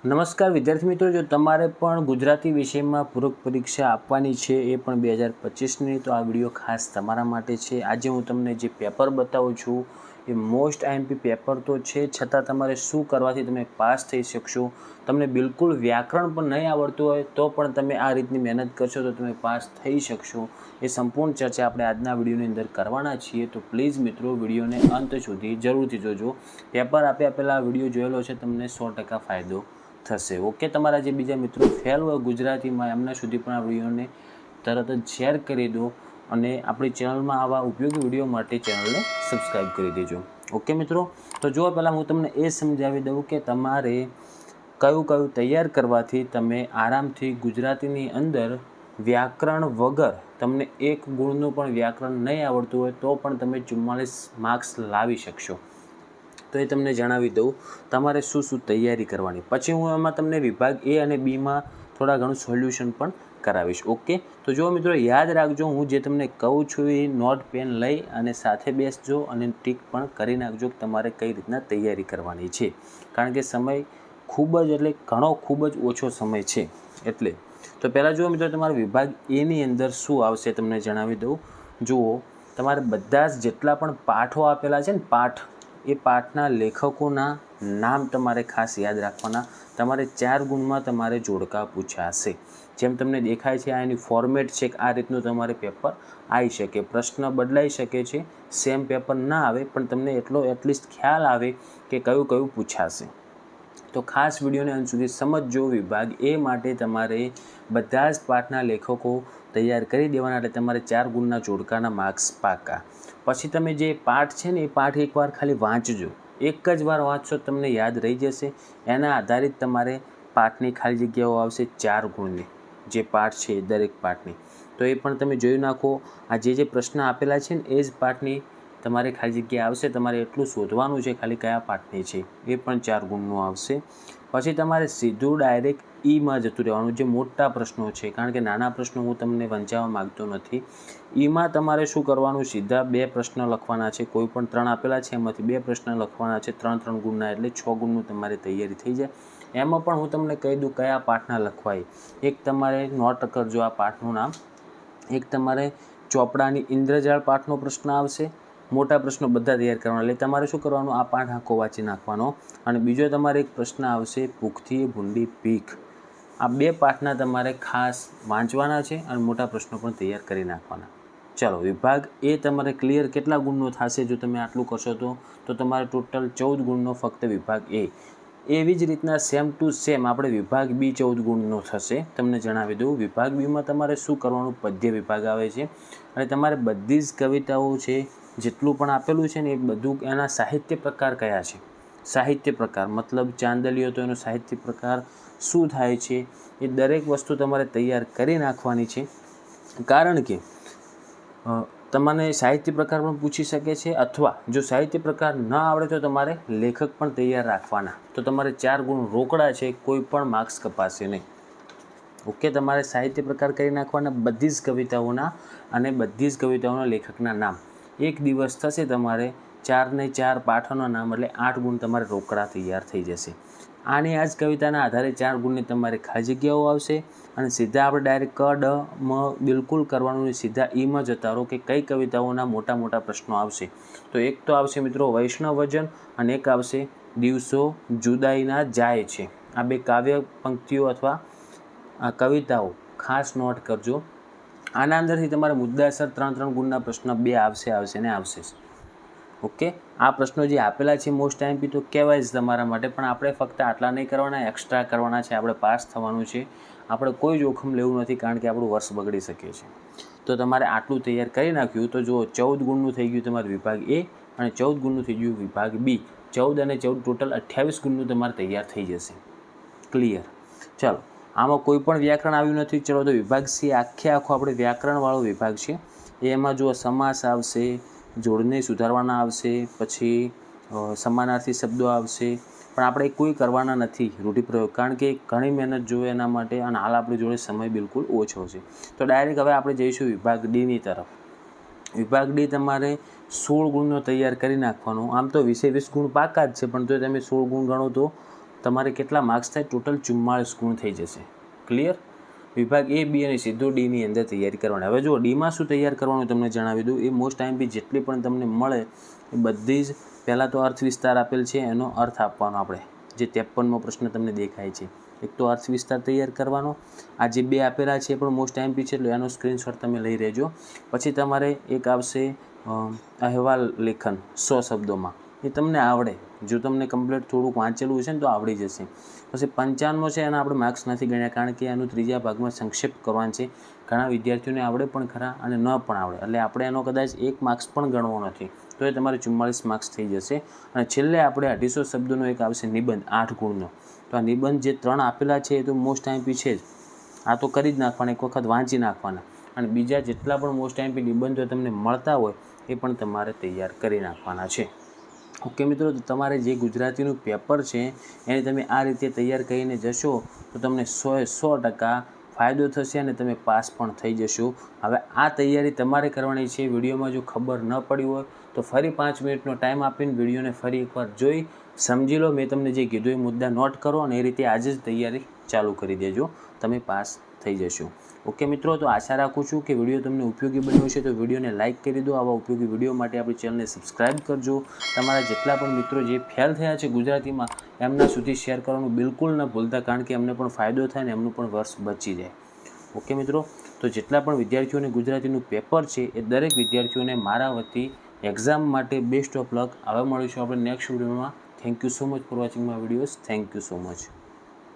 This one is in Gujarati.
નમસ્કાર વિદ્યાર્થી મિત્રો, જો તમારે પણ ગુજરાતી વિષયમાં પૂરક પરીક્ષા આપવાની છે એ પણ 2025ની, તો આ વિડીયો ખાસ તમારા માટે છે। આજે હું તમને જે પેપર બતાવું છું એ મોસ્ટ આઈએમપી પેપર તો છે, છતાં તમારે શું કરવાથી તમે પાસ થઈ શકશો। તમને બિલકુલ વ્યાકરણ પણ નહીં આવડતું હોય તો પણ તમે આ રીતની મહેનત કરશો તો તમે પાસ થઈ શકશો। એ સંપૂર્ણ ચર્ચા આપણે આજના વિડીયોની અંદર કરવાના છીએ, તો પ્લીઝ મિત્રો વિડીયોને અંત સુધી જરૂરથી જોજો। પેપર આપ્યા પહેલાં વિડીયો જોયેલો છે, તમને 100% ફાયદો થશે। ઓકે, તમારા જે બીજા મિત્રો ફેલ હોય ગુજરાતીમાં એમના સુધી પણ આ વિડીયોને તરત જ શેર કરી દો અને આપણી ચેનલમાં આવા ઉપયોગી વિડીયો માટે ચેનલને સબસ્ક્રાઈબ કરી દેજો। ઓકે મિત્રો, તો જો પહેલાં હું તમને એ સમજાવી દઉં કે તમારે કયું તૈયાર કરવાથી તમે આરામથી ગુજરાતીની અંદર વ્યાકરણ વગર, તમને 1 ગુણનું પણ વ્યાકરણ નહીં આવડતું હોય તો પણ તમે 44 માર્ક્સ લાવી શકશો। તો એ તમને જણાવી દઉં તમારે શું તૈયારી કરવાની। પછી હું એમાં તમને વિભાગ એ અને બીમાં થોડા ઘણું સોલ્યુશન પણ કરાવીશ। ઓકે, તો જો મિત્રો યાદ રાખજો, હું જે તમને કહું છું એ નોટ પેન લઈ અને સાથે બેસજો અને ટીક પણ કરી નાખજો કે તમારે કઈ રીતના તૈયારી કરવાની છે, કારણ કે સમય ખૂબ જ ઓછો સમય છે એટલે। તો પહેલાં જુઓ મિત્રો, તમારા વિભાગ એની અંદર શું આવશે તમને જણાવી દઉં। જુઓ, તમારે બધા જ જેટલા પણ પાઠો આપેલા છે ને પાઠ, એ પાઠના લેખકોના નામ તમારે ખાસ યાદ રાખવાના। તમારે 4 ગુણમાં તમારે જોડકા પૂછાશે। જેમ તમને દેખાય છે આ એની ફોર્મેટ છે, આ રીતનું તમારે પેપર આવી શકે, પ્રશ્ન બદલાઈ શકે છે, સેમ પેપર ના આવે પણ તમને એટલો એટલીસ્ટ ખ્યાલ આવે કે કયું પૂછાશે। તો ખાસ વિડીયોને અંત સુધી સમજજો। વિભાગ એ માટે તમારે બધા જ પાઠના લેખકો તૈયાર કરી દેવાના, એટલે તમારે 4 ગુણના જોડકાના માર્ક્સ પાકા। પછી તમે જે પાઠ છે ને એ પાઠ એકવાર ખાલી વાંચજો, એક જ વાર વાંચશો તમને યાદ રહી જશે। એના આધારિત તમારે પાઠની ખાલી જગ્યાઓ આવશે 4 ગુણની, જે પાઠ છે દરેક પાઠની, તો એ પણ તમે જોઈ નાખો। આ જે પ્રશ્ન આપેલા છે ને એ જ પાઠની તમારે ખાલી જગ્યા આવશે, તમારે એટલું શોધવાનું છે ખાલી કયા પાઠની છે, એ પણ 4 ગુણનું આવશે। પછી તમારે સીધું ડાયરેક્ટ ઈમાં જતું રહેવાનું, જે મોટા પ્રશ્નો છે, કારણ કે નાના પ્રશ્નો હું તમને વંચાવવા માગતો નથી। ઈમાં તમારે શું કરવાનું, સીધા 2 પ્રશ્ન લખવાના છે, કોઈ પણ 3 આપેલા છે એમાંથી 2 પ્રશ્ન લખવાના છે, 3 ગુણના, એટલે 6 ગુણનું તમારી તૈયારી થઈ જાય। એમાં પણ હું તમને કહી દઉં કયા પાઠના લખવાય। એક તમારે નોટ કરજો આ પાઠનું નામ, એક તમારે ચોપડાની ઇન્દ્રજાળ પાઠનો પ્રશ્ન આવશે, મોટા પ્રશ્નો બધા તૈયાર કરવાના, એટલે તમારે શું કરવાનું, આ પાઠ આખો વાંચી નાખવાનો। અને બીજો તમારે એક પ્રશ્ન આવશે, ભૂખથી ભૂંડી ભીખ। આ 2 પાઠના તમારે ખાસ વાંચવાના છે અને મોટા પ્રશ્નો પણ તૈયાર કરી નાખવાના। ચાલો, વિભાગ એ તમારે ક્લિયર કેટલા ગુણનો થશે જો તમે આટલું કરશો તો તમારે ટોટલ 14 ગુણનો ફક્ત વિભાગ એ। એવી જ રીતના સેમ ટુ સેમ આપણે વિભાગ બી 14 ગુણનો થશે। તમને જણાવી દઉં, વિભાગ બીમાં તમારે શું કરવાનું, પદ્ય વિભાગ આવે છે અને તમારે બધી જ કવિતાઓ છે, જેટલું પણ આપેલું છે ને એ બધું, એના સાહિત્ય પ્રકાર કયા છે, સાહિત્ય પ્રકાર મતલબ ચાંદલીઓ, તો એનો સાહિત્ય પ્રકાર શું થાય છે, એ દરેક વસ્તુ તમારે તૈયાર કરી નાખવાની છે। કારણ કે તમને સાહિત્ય પ્રકાર પણ પૂછી શકે છે, અથવા જો સાહિત્ય પ્રકાર ન આવડે તો તમારે લેખક પણ તૈયાર રાખવાના, તો તમારે 4 ગુણ રોકડા છે, કોઈ પણ માર્ક્સ કપાશે નહીં। ઓકે, તમારે સાહિત્ય પ્રકાર કરી નાખવાના બધી જ કવિતાઓના અને બધી જ કવિતાઓના લેખકના નામ। એક દિવસ થશે તમારે 4 ને 4 પાઠોના નામ, એટલે 8 ગુણ તમારે રોકડા તૈયાર થઈ જશે। આની આ જ કવિતાના આધારે 4 ગુણની તમારે ખાલી જગ્યાઓ આવશે અને સીધા આપણે ડાયરેક્ટ ક ડ મ બિલકુલ કરવાનું નહીં, સીધા ઈમાં જતા રહો કે કઈ કવિતાઓના મોટા પ્રશ્નો આવશે। તો એક તો આવશે મિત્રો વૈષ્ણવજન અને એક આવશે દિવસો જુદાઈના જાય છે। આ 2 કાવ્ય પંક્તિઓ અથવા આ કવિતાઓ ખાસ નોટ કરજો। આના અંદરથી તમારે મુદ્દાસર 3 ગુણના પ્રશ્ન 2 આવશે ને આવશે। ઓકે, આ પ્રશ્નો જે આપેલા છે મોસ્ટ આઈએમપી તો કહેવાય જ તમારા માટે, પણ આપણે ફક્ત આટલા નહીં કરવાના, એક્સ્ટ્રા કરવાના છે, આપણે પાસ થવાનું છે, આપણે કોઈ જોખમ લેવું નથી, કારણ કે આપણું વર્ષ બગડી શકે છે। તો તમારે આટલું તૈયાર કરી નાખ્યું તો જુઓ 14 ગુણનું થઈ ગયું તમારું વિભાગ એ અને 14 ગુણનું થઈ ગયું વિભાગ બી। 14 અને 14 ટોટલ 28 ગુણનું તમારે તૈયાર થઈ જશે। ક્લિયર? ચાલો, આમાં કોઈ પણ વ્યાકરણ આવ્યું નથી। ચલો, તો વિભાગ સી આખો આપણે વ્યાકરણવાળો વિભાગ છે। એમાં જુઓ સમાસ આવશે, જોડને સુધારવાના આવશે, પછી સમાનાર્થી શબ્દો આવશે, પણ આપણે કોઈ કરવાના નથી રૂઢિપ્રયોગ, કારણ કે ઘણી મહેનત જોઈએ એના માટે અને હાલ આપણી જોડે સમય બિલકુલ ઓછો છે। તો ડાયરેક્ટ હવે આપણે જઈશું વિભાગ ડીની તરફ। વિભાગ ડી તમારે 16 ગુણનો તૈયાર કરી નાખવાનો। આમ તો 20 ગુણ પાકા જ છે, પણ તો તમે 16 ગુણ ગણો તો તમારે કેટલા માર્ક્સ થાય? ટોટલ 44 ગુણ થઈ જશે. ક્લિયર? વિભાગ A, B અને સીધો Dની અંદર તૈયારી કરવાની. હવે જો ડીમાં શું તૈયાર કરવાનું તમને જણાવી દઉં. એ મોસ્ટ ટાઈમ બી જેટલી પણ તમને મળે એ બધી જ પહેલાં તો અર્થ વિસ્તાર આપેલ છે, એનો અર્થ આપવાનો આપણે, જે 53મો પ્રશ્ન તમને દેખાય છે. એક તો અર્થ વિસ્તાર તૈયાર કરવાનો. આ જે બે આપેલા છે એ પણ મોસ્ટ ટાઈમ બી છે, એટલે એનો સ્ક્રીનશોટ તમે લઈ રહેજો. પછી તમારે એક આવશે અહેવાલ લેખન 100 શબ્દોમાં. એ તમને આવડે, જો તમને કમ્પ્લીટ થોડુંક વાંચેલું છે ને તો આવડી જશે. પછી 55મો છે, એના આપણે માર્ક્સ નથી ગણ્યા, કારણ કે એનું ત્રીજા ભાગમાં સંક્ષેપ કરવાનું છે. ઘણા વિદ્યાર્થીઓને આવડે પણ ખરા અને ન પણ આવડે, એટલે આપણે એનો કદાચ 1 માર્ક્સ પણ ગણવો નથી, તો એ તમારે 44 માર્ક્સ થઈ જશે. અને છેલ્લે આપણે 250 શબ્દોનો એક આવશે નિબંધ 8 ગુણનો. તો આ નિબંધ જે 3 આપેલા છે એ તો મોસ્ટ ટાઈમપી છે જ, આ તો કરી જ નાખવાના, એક વખત વાંચી નાખવાના. અને બીજા જેટલા પણ મોસ્ટ ટાઈમપી નિબંધો તમને મળતા હોય એ પણ તમારે તૈયાર કરી નાખવાના છે. ઓકે મિત્રો, તો તમારે જે ગુજરાતીનું પેપર છે એને તમે આ રીતે તૈયાર કરીને જશો તો તમને 100% ફાયદો થશે અને તમે પાસ પણ થઈ જશો. હવે આ તૈયારી તમારે કરવાની છે. વિડીયોમાં જો ખબર ન પડી હોય તો ફરી 5 મિનિટનો ટાઈમ આપીને વિડીયોને ફરી એકવાર જોઈ સમજી લો. મેં તમને જે કીધું એ મુદ્દા નોટ કરો અને એ રીતે આજે જ તૈયારી ચાલુ કરી દેજો, તમે પાસ થઈ જશો. ઓકે મિત્રો, તો આશા રાખું છું કે વિડીયો તમને ઉપયોગી બન્યો છે. તો વિડીયોને લાઇક કરી દો. આવા ઉપયોગી વિડીયો માટે આપણી ચેનલને સબસ્ક્રાઈબ કરજો. તમારા જેટલા પણ મિત્રો જે ફેલ થયા છે ગુજરાતીમાં એમના સુધી શેર કરવાનું બિલકુલ ન ભૂલતા, કારણ કે એમને પણ ફાયદો થાય ને એમનું પણ વર્ષ બચી જાય. ઓકે મિત્રો, તો જેટલા પણ વિદ્યાર્થીઓને ગુજરાતીનું પેપર છે એ દરેક વિદ્યાર્થીઓને મારા વતી એક્ઝામ માટે બેસ્ટ ઓફ લક. હવે મળીશું આપણે નેક્સ્ટ વિડીયોમાં. Thank you so much for watching my videos. Thank you so much.